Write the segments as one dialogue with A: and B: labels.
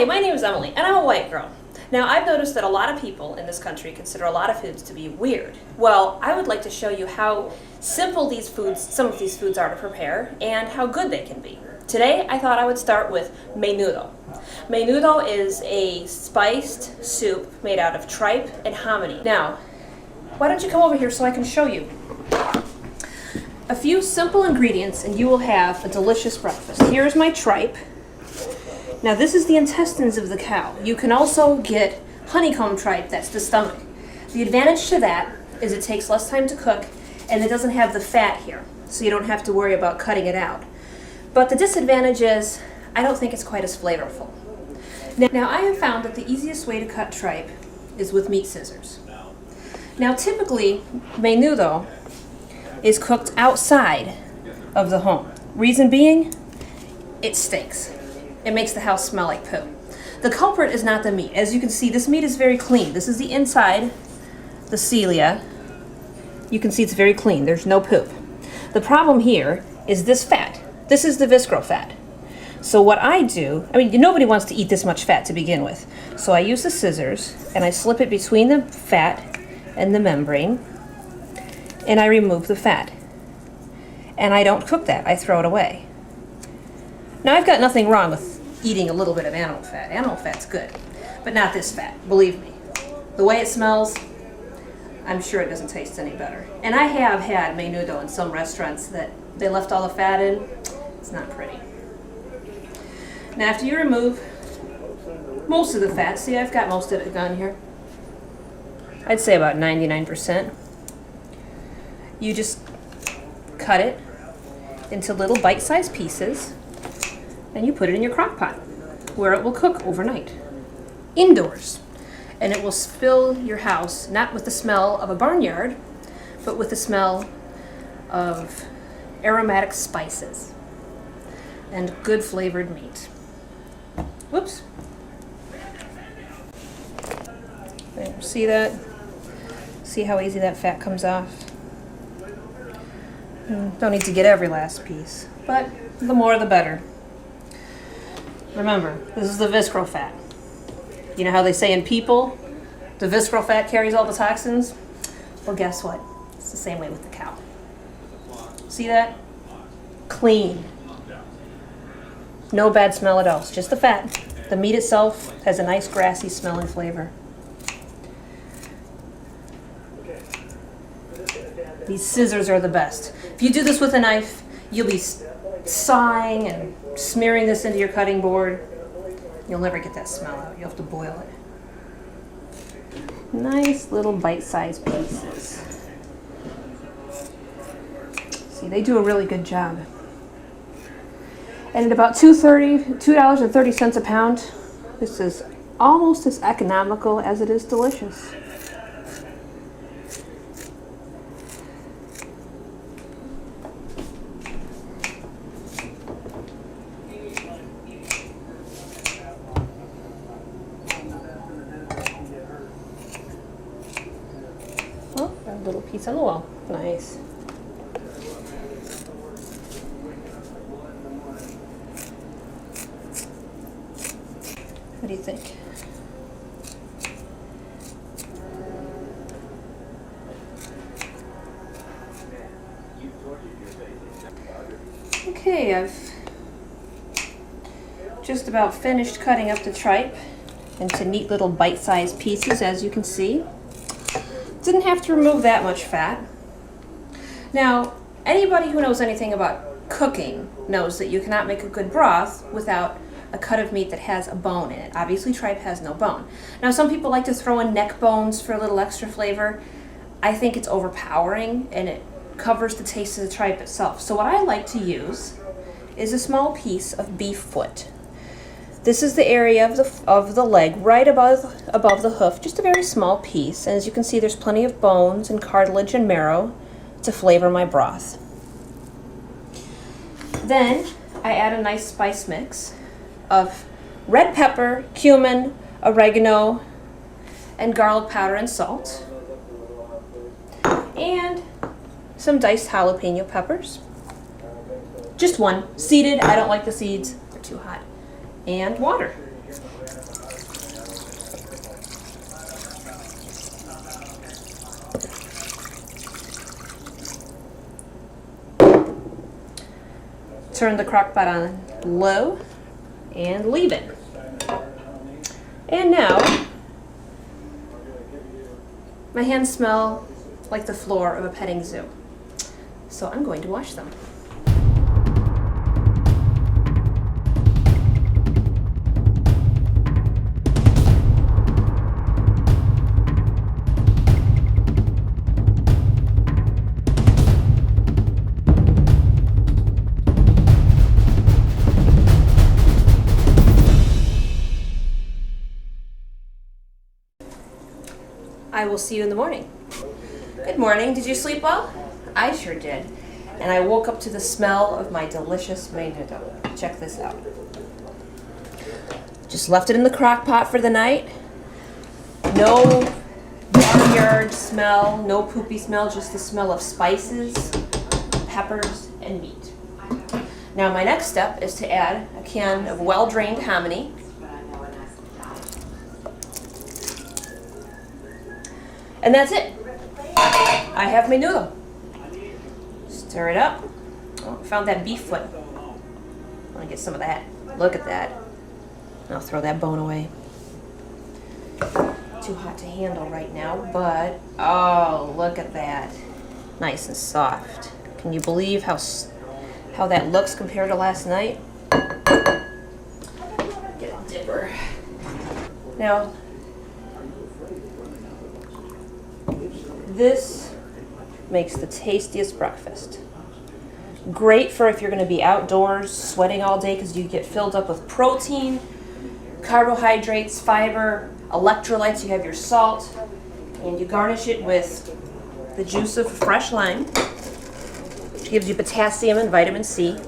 A: Hi, my name is Emily, and I'm a white girl. Now, I've noticed that a lot of people in this country consider a lot of foods to be weird. Well, I would like to show you how simple some of these foods are to prepare, and how good they can be. Today, I thought I would start with Menudo. Menudo is a spiced soup made out of tripe and hominy. Now, why don't you come over here so I can show you? A few simple ingredients and you will have a delicious breakfast. Here's my tripe. Now this is the intestines of the cow. You can also get honeycomb tripe, that's the stomach. The advantage to that is it takes less time to cook and it doesn't have the fat here, so you don't have to worry about cutting it out. But the disadvantage is I don't think it's quite as flavorful. Now I have found that the easiest way to cut tripe is with meat scissors. Now typically Menudo is cooked outside of the home. Reason being, it stinks. It makes the house smell like poo. The culprit is not the meat. As you can see, this meat is very clean. This is the inside, the cilia. You can see it's very clean. There's no poop. The problem here is this fat. This is the visceral fat. So what I do, nobody wants to eat this much fat to begin with. So I use the scissors and I slip it between the fat and the membrane and I remove the fat. And I don't cook that. I throw it away. Now I've got nothing wrong with eating a little bit of animal fat. Animal fat's good, but not this fat, believe me. The way it smells, I'm sure it doesn't taste any better. And I have had Menudo in some restaurants that they left all the fat in. It's not pretty. Now after you remove most of the fat, see I've got most of it gone here. I'd say about 99%. You just cut it into little bite-sized pieces and you put it in your crock pot where it will cook overnight, indoors. And it will fill your house, not with the smell of a barnyard, but with the smell of aromatic spices and good flavored meat. Whoops. There, see that? See how easy that fat comes off? Don't need to get every last piece, but the more the better. Remember, this is the visceral fat. You know how they say in people, the visceral fat carries all the toxins? Well, guess what? It's the same way with the cow. See that? Clean. No bad smell at all. It's just the fat. The meat itself has a nice grassy smell and flavor. These scissors are the best. If you do this with a knife, you'll be sawing and smearing this into your cutting board. You'll never get that smell out. You'll have to boil it. Nice little bite-sized pieces. See, they do a really good job. And at about $2.30 a pound, this is almost as economical as it is delicious. Oh, a little piece on the wall. Nice. What do you think? Okay, I've just about finished cutting up the tripe into neat little bite-sized pieces, as you can see. Didn't have to remove that much fat. Now, anybody who knows anything about cooking knows that you cannot make a good broth without a cut of meat that has a bone in it. Obviously, tripe has no bone. Now, some people like to throw in neck bones for a little extra flavor. I think it's overpowering and it covers the taste of the tripe itself. So what I like to use is a small piece of beef foot. This is the area of the leg right above the hoof, just a very small piece. And as you can see, there's plenty of bones and cartilage and marrow to flavor my broth. Then I add a nice spice mix of red pepper, cumin, oregano, and garlic powder and salt. And some diced jalapeno peppers. Just one, seeded. I don't like the seeds, they're too hot. And water. turn the crock pot on low and leave it. And now, my hands smell like the floor of a petting zoo. So I'm going to wash them. I will see you in the morning. Good morning. Did you sleep well? I sure did. And I woke up to the smell of my delicious menudo. Check this out. Just left it in the crock pot for the night. No barnyard smell, no poopy smell, just the smell of spices, peppers, and meat. Now my next step is to add a can of well-drained hominy. And that's it. I have my noodle. Stir it up. Oh, I found that beef foot. I want to get some of that. Look at that. I'll throw that bone away. Too hot to handle right now, but oh, look at that. Nice and soft. Can you believe how that looks compared to last night? Get a dipper. Now, this makes the tastiest breakfast. Great for if you're going to be outdoors sweating all day because you get filled up with protein, carbohydrates, fiber, electrolytes. You have your salt, and you garnish it with the juice of fresh lime, which gives you potassium and vitamin C.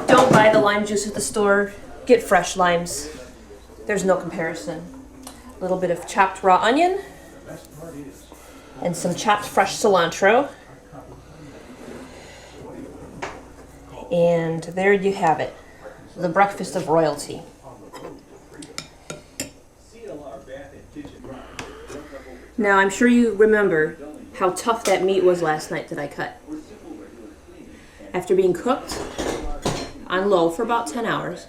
A: Don't buy the lime juice at the store. Get fresh limes. There's no comparison. A little bit of chopped raw onion and some chopped fresh cilantro. And there you have it. The breakfast of royalty. Now, I'm sure you remember how tough that meat was last night that I cut. After being cooked on low for about 10 hours.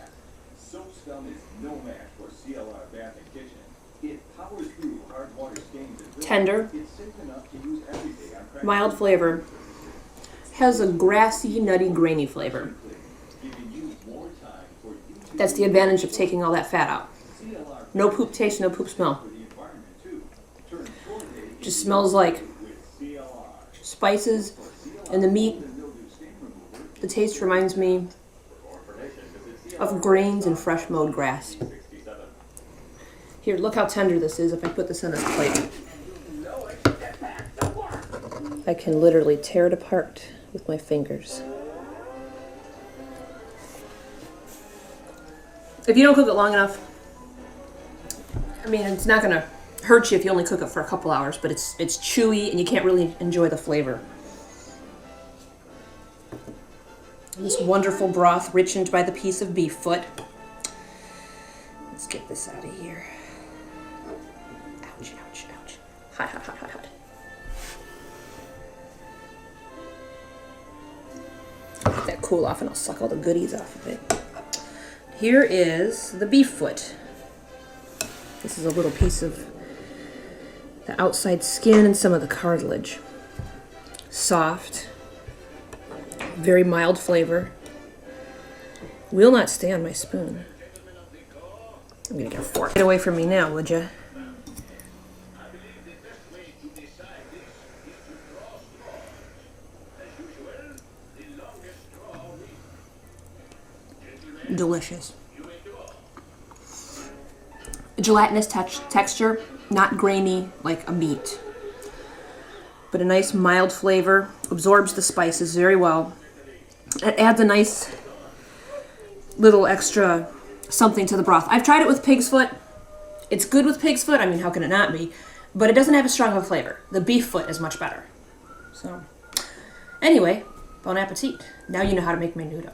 A: Tender, mild flavor, has a grassy, nutty, grainy flavor. That's the advantage of taking all that fat out. No poop taste, no poop smell. Just smells like spices and the meat. The taste reminds me of grains and fresh mowed grass. Here, look how tender this is if I put this on this plate. I can literally tear it apart with my fingers. If you don't cook it long enough, I mean, it's not gonna hurt you if you only cook it for a couple hours, but it's chewy and you can't really enjoy the flavor. This wonderful broth, richened by the piece of beef foot. Let's get this out of here. Ouch, ouch, ouch. Hot, hot, hot, hot, hot. Let that cool off and I'll suck all the goodies off of it. Here is the beef foot. This is a little piece of the outside skin and some of the cartilage. Soft. Very mild flavor. Will not stay on my spoon. I'm gonna get a fork. Get away from me now, would ya? Delicious. Gelatinous texture, not grainy like a meat, but a nice mild flavor. Absorbs the spices very well. It adds a nice little extra something to the broth. I've tried it with pig's foot. It's good with pig's foot. I mean, how can it not be? But it doesn't have as strong of a flavor. The beef foot is much better. So, anyway, bon appetit. Now you know how to make menudo.